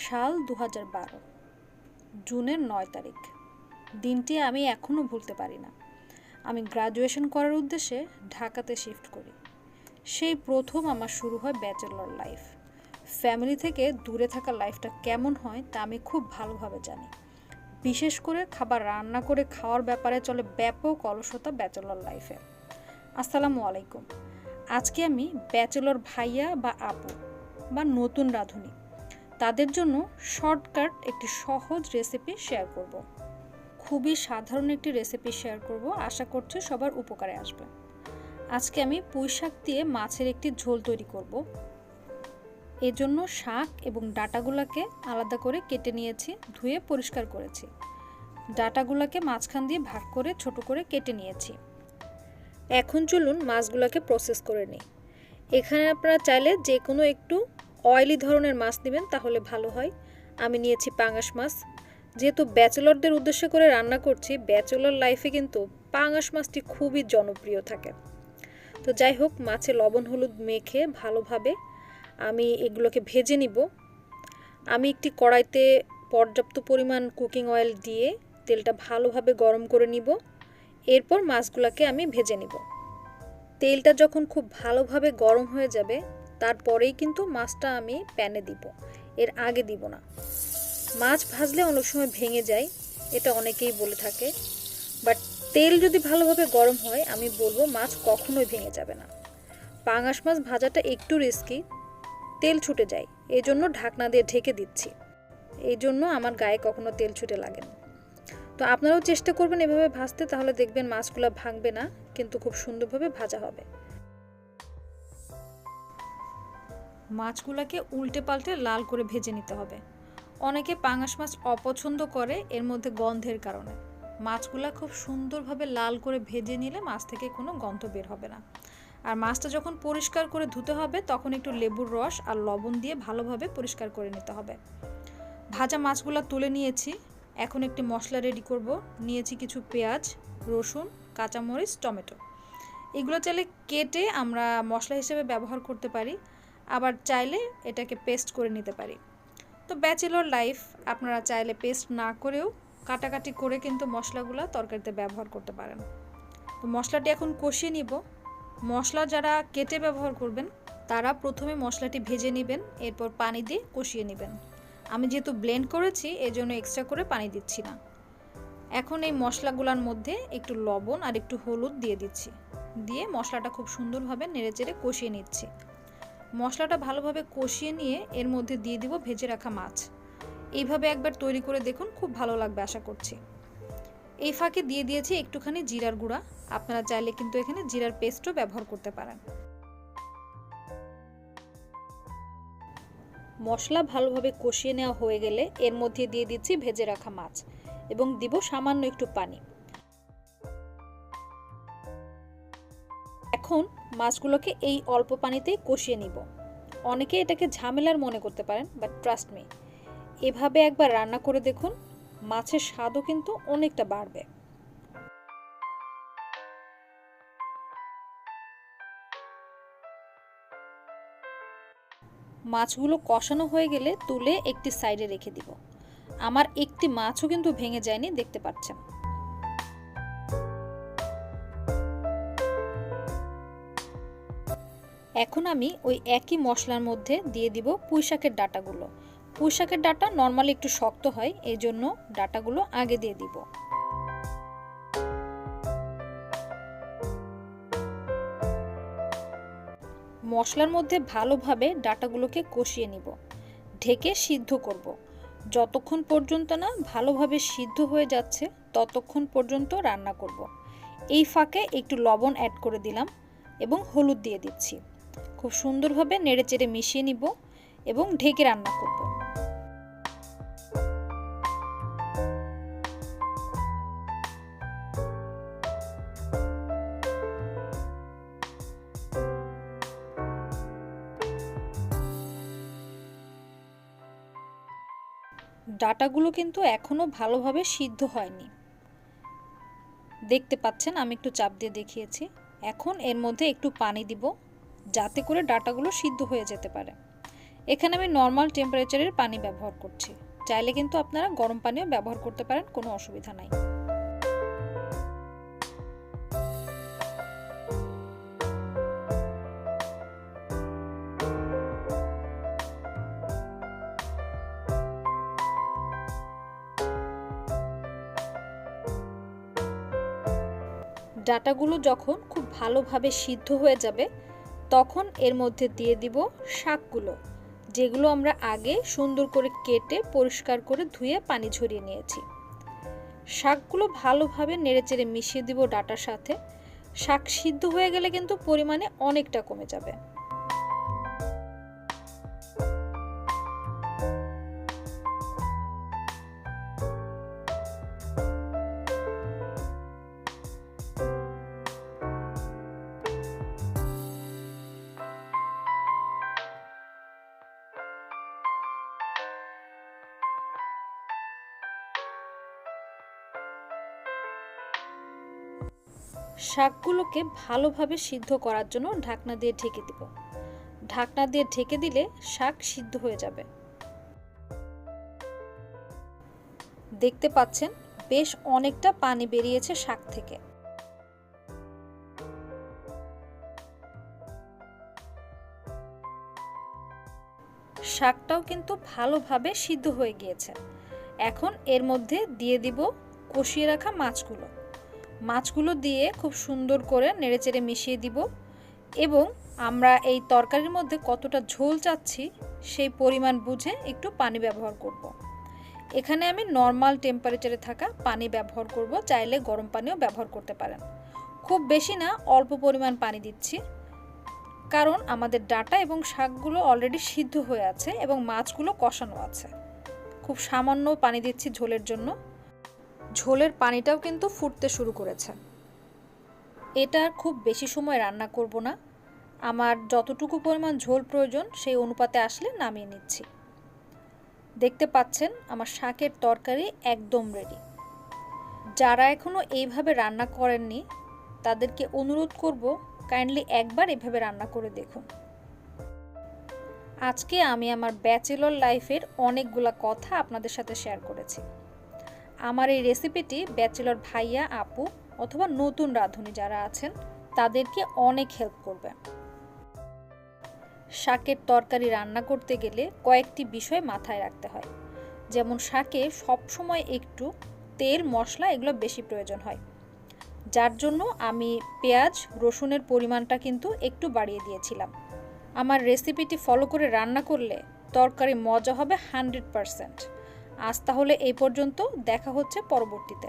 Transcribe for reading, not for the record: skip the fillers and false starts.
সাল 2012 জুনের 9 তারিখ। দিনটি আমি এখনও ভুলতে পারি না। আমি গ্র্যাজুয়েশন করার উদ্দেশ্যে ঢাকাতে শিফট করি। সেই প্রথম আমার শুরু হয় ব্যাচেলর লাইফ। ফ্যামিলি থেকে দূরে থাকা লাইফটা কেমন হয় তা আমি খুব ভালোভাবে জানি। বিশেষ করে খাবার রান্না করে খাওয়ার ব্যাপারে চলে ব্যাপক অলসতা ব্যাচেলর লাইফে। আসসালামু আলাইকুম। আজকে আমি ব্যাচেলর ভাইয়া বা আপু বা নতুন রাঁধুনি তাদের জন্য শর্টকাট একটি সহজ রেসিপি শেয়ার করব। খুবই সাধারণ একটি রেসিপি শেয়ার করব, আশা করছি সবার উপকারে আসবে। আজকে আমি পুঁই শাক দিয়ে মাছের একটি ঝোল তৈরি করব। এজন্য শাক এবং ডাঁটাগুলোকে আলাদা করে কেটে নিয়েছি, ধুয়ে পরিষ্কার করেছি। ডাঁটাগুলোকে মাঝখান দিয়ে ভাগ করে ছোট করে কেটে নিয়েছি। এখন চলুন মাছগুলোকে প্রসেস করে নিই। এখানে আপনারা চাইলে যে কোনো একটু অয়েলি ধরনের মাছ নেবেন, তাহলে ভালো হয়। আমি নিয়েছি পাঙাশ মাছ। যেহেতু ব্যাচেলরদের উদ্দেশ্য করে রান্না করছি, ব্যাচেলর লাইফে কিন্তু পাঙাশ মাছটি খুবই জনপ্রিয় থাকে। তো যাই হোক, মাছে লবণ হলুদ মেখে ভালোভাবে আমি এগুলোকে ভেজে নিব। আমি একটি কড়াইতে পর্যাপ্ত পরিমাণ কুকিং অয়েল দিয়ে তেলটা ভালোভাবে গরম করে নিব। এরপর মাছগুলোকে আমি ভেজে নিব। তেলটা যখন খুব ভালোভাবে গরম হয়ে যাবে, তারপরেই কিন্তু মাছটা আমি প্যানে দিব, এর আগে দিব না। মাছ ভাজলে অনেক সময় ভেঙে যায়, এটা অনেকেই বলে থাকে, বাট তেল যদি ভালোভাবে গরম হয়, আমি বলবো মাছ কখনোই ভেঙে যাবে না। পাঙাশ মাছ ভাজাটা একটু রিস্কি, তেল ছুটে যায়, এই জন্য ঢাকনা দিয়ে ঢেকে দিচ্ছি। এই জন্য আমার গায়ে কখনো তেল ছুটে লাগে না। তো আপনারাও চেষ্টা করবেন এভাবে ভাজতে, তাহলে দেখবেন মাছগুলো ভাঙবে না, কিন্তু খুব সুন্দরভাবে ভাজা হবে। মাছগুলোকে উল্টে পাল্টে লাল করে ভেজে নিতে হবে। অনেকে পাঙাশ মাছ অপছন্দ করে এর মধ্যে গন্ধের কারণে। মাছগুলো খুব সুন্দরভাবে লাল করে ভেজে নিলে মাছ থেকে কোনো গন্ধ বের হবে না। আর মাছটা যখন পরিষ্কার করে ধুতে হবে, তখন একটু লেবুর রস আর লবণ দিয়ে ভালোভাবে পরিষ্কার করে নিতে হবে। ভাজা মাছগুলো তুলে নিয়েছি। এখন একটি মশলা রেডি করব। নিয়েছি কিছু পেঁয়াজ, রসুন, কাঁচামরিচ, টমেটো। এগুলো চাইলে কেটে আমরা মশলা হিসেবে ব্যবহার করতে পারি, আবার চাইলে এটাকে পেস্ট করে নিতে পারি। তো ব্যাচেলর লাইফ, আপনারা চাইলে পেস্ট না করেও কাটাকাটি করে কিন্তু মশলাগুলো তরকারিতে ব্যবহার করতে পারেন। তো মশলাটি এখন কষিয়ে নিব। মশলা যারা কেটে ব্যবহার করবেন, তারা প্রথমে মশলাটি ভেজে নেবেন, এরপর পানি দিয়ে কষিয়ে নেবেন। আমি যেহেতু ব্লেন্ড করেছি, এজন্য এক্সট্রা করে পানি দিচ্ছি না। এখন এই মশলাগুলোর মধ্যে একটু লবণ আর একটু হলুদ দিয়ে দিচ্ছি, দিয়ে মশলাটা খুব সুন্দরভাবে নেড়েচেড়ে কষিয়ে নিচ্ছি। মশলাটা ভালোভাবে কষিয়ে নিয়ে এর মধ্যে দিয়ে দিব ভেজে রাখা মাছ। এইভাবে একবার তৈরি করে দেখুন, খুব ভালো লাগবে আশা করছি। এই ফাঁকে দিয়ে দিয়েছি একটুখানি জিরার গুঁড়া। আপনারা চাইলে কিন্তু এখানে জিরার পেস্টও ব্যবহার করতে পারেন। মশলা ভালোভাবে কষিয়ে নেওয়া হয়ে গেলে এর মধ্যে দিয়ে দিচ্ছি ভেজে রাখা মাছ এবং দিব সামান্য একটু পানি। এখন মাছগুলোকে এই অল্প পানিতেই কষিয়ে নিব। অনেকে এটাকে ঝামেলার মনে করতে পারেন, বাট ট্রাস্ট মি, এভাবে একবার রান্না করে দেখুন, মাছের স্বাদও কিন্তু অনেকটা বাড়বে। মাছগুলো কষানো হয়ে গেলে তুলে একটি সাইডে রেখে দিব। আমার একটি মাছও কিন্তু ভেঙে যায়নি, দেখতে পাচ্ছেন। এখন আমি ওই একই মশলার মধ্যে দিয়ে দিব পুঁইশাকের ডাঁটাগুলো। পুঁইশাকের ডাঁটা নর্মালি একটু শক্ত হয়, এই জন্য ডাঁটাগুলো আগে দিয়ে দিব। মশলার মধ্যে ভালোভাবে ডাঁটাগুলোকে কষিয়ে নিব, ঢেকে সিদ্ধ করব। যতক্ষণ পর্যন্ত না ভালোভাবে সিদ্ধ হয়ে যাচ্ছে, ততক্ষণ পর্যন্ত রান্না করব। এই ফাঁকে একটু লবণ অ্যাড করে দিলাম এবং হলুদ দিয়ে দিচ্ছি। খুব সুন্দরভাবে নেড়েচেড়ে মিশিয়ে নিব এবং ঢেকে রান্না করব। ডাঁটাগুলো কিন্তু এখনো ভালোভাবে সিদ্ধ হয়নি, দেখতে পাচ্ছেন, আমি একটু চাপ দিয়ে দেখিয়েছি। এখন এর মধ্যে একটু পানি দিব, যাতে করে ডাঁটাগুলো সিদ্ধ হয়ে যেতে পারে। এখানে আমি নর্মাল টেম্পারেচারের পানি ব্যবহার করছি, চাইলে কিন্তু আপনারা গরম পানিও ব্যবহার করতে পারেন, কোনো অসুবিধা নাই। ডাটাগুলো যখন খুব ভালোভাবে সিদ্ধ হয়ে যাবে তখন এর মধ্যে দিয়ে দিব শাকগুলো, যেগুলো আমরা আগে সুন্দর করে কেটে পরিষ্কার করে ধুয়ে পানি ঝরিয়ে নিয়েছি। শাকগুলো ভালোভাবে নেড়েচেড়ে মিশিয়ে দিব ডাটার সাথে। শাক সিদ্ধ হয়ে গেলে কিন্তু পরিমাণে অনেকটা কমে যাবে। শাকগুলোকে ভালোভাবে সিদ্ধ করার জন্য ঢাকনা দিয়ে ঢেকে দিব। ঢাকনা দিয়ে ঢেকে দিলে শাক সিদ্ধ হয়ে যাবে। দেখতে পাচ্ছেন বেশ অনেকটা পানি বেরিয়েছে শাক থেকে। শাকটাও কিন্তু ভালোভাবে সিদ্ধ হয়ে গিয়েছে। এখন এর মধ্যে দিয়ে দিব কষিয়ে রাখা মাছগুলো। মাছগুলো দিয়ে খুব সুন্দর করে নেড়েচেড়ে মিশিয়ে দিব এবং আমরা এই তরকারির মধ্যে কতটা ঝোল চাচ্ছি সেই পরিমাণ বুঝে একটু পানি ব্যবহার করব। এখানে আমি নর্মাল টেম্পারেচারে থাকা পানি ব্যবহার করব, চাইলে গরম পানিও ব্যবহার করতে পারেন। খুব বেশি না, অল্প পরিমাণ পানি দিচ্ছি, কারণ আমাদের ডাটা এবং শাকগুলো অলরেডি সিদ্ধ হয়ে আছে এবং মাছগুলো কষানো আছে। খুব সামান্য পানি দিচ্ছি ঝোলের জন্য। ঝোলের পানিটাও কিন্তু ফুটতে শুরু করেছে। এটা আর খুব বেশি সময় রান্না করব না, আমার যতটুকু পরিমাণ ঝোল প্রয়োজন সেই অনুপাতে আসলে নামিয়ে নিচ্ছি। দেখতে পাচ্ছেন আমার শাকের তরকারি একদম রেডি। যারা এখনও এইভাবে রান্না করেননি তাদেরকে অনুরোধ করব কাইন্ডলি একবার এভাবে রান্না করে দেখুন। আজকে আমি আমার ব্যাচেলর লাইফের অনেকগুলা কথা আপনাদের সাথে শেয়ার করেছি। আমার এই রেসিপিটি ব্যাচেলর ভাইয়া আপু অথবা নতুন রাঁধুনি যারা আছেন তাদেরকে অনেক হেল্প করবে। শাকের তরকারি রান্না করতে গেলে কয়েকটি বিষয় মাথায় রাখতে হয়, যেমন শাকে সবসময় একটু তেল মশলা এগুলো বেশি প্রয়োজন হয়, যার জন্য আমি পেঁয়াজ রসুনের পরিমাণটা কিন্তু একটু বাড়িয়ে দিয়েছিলাম। আমার রেসিপিটি ফলো করে রান্না করলে তরকারি মজা হবে 100%। আজ তাহলে এই পর্যন্ত, দেখা হচ্ছে পরবর্তীতে।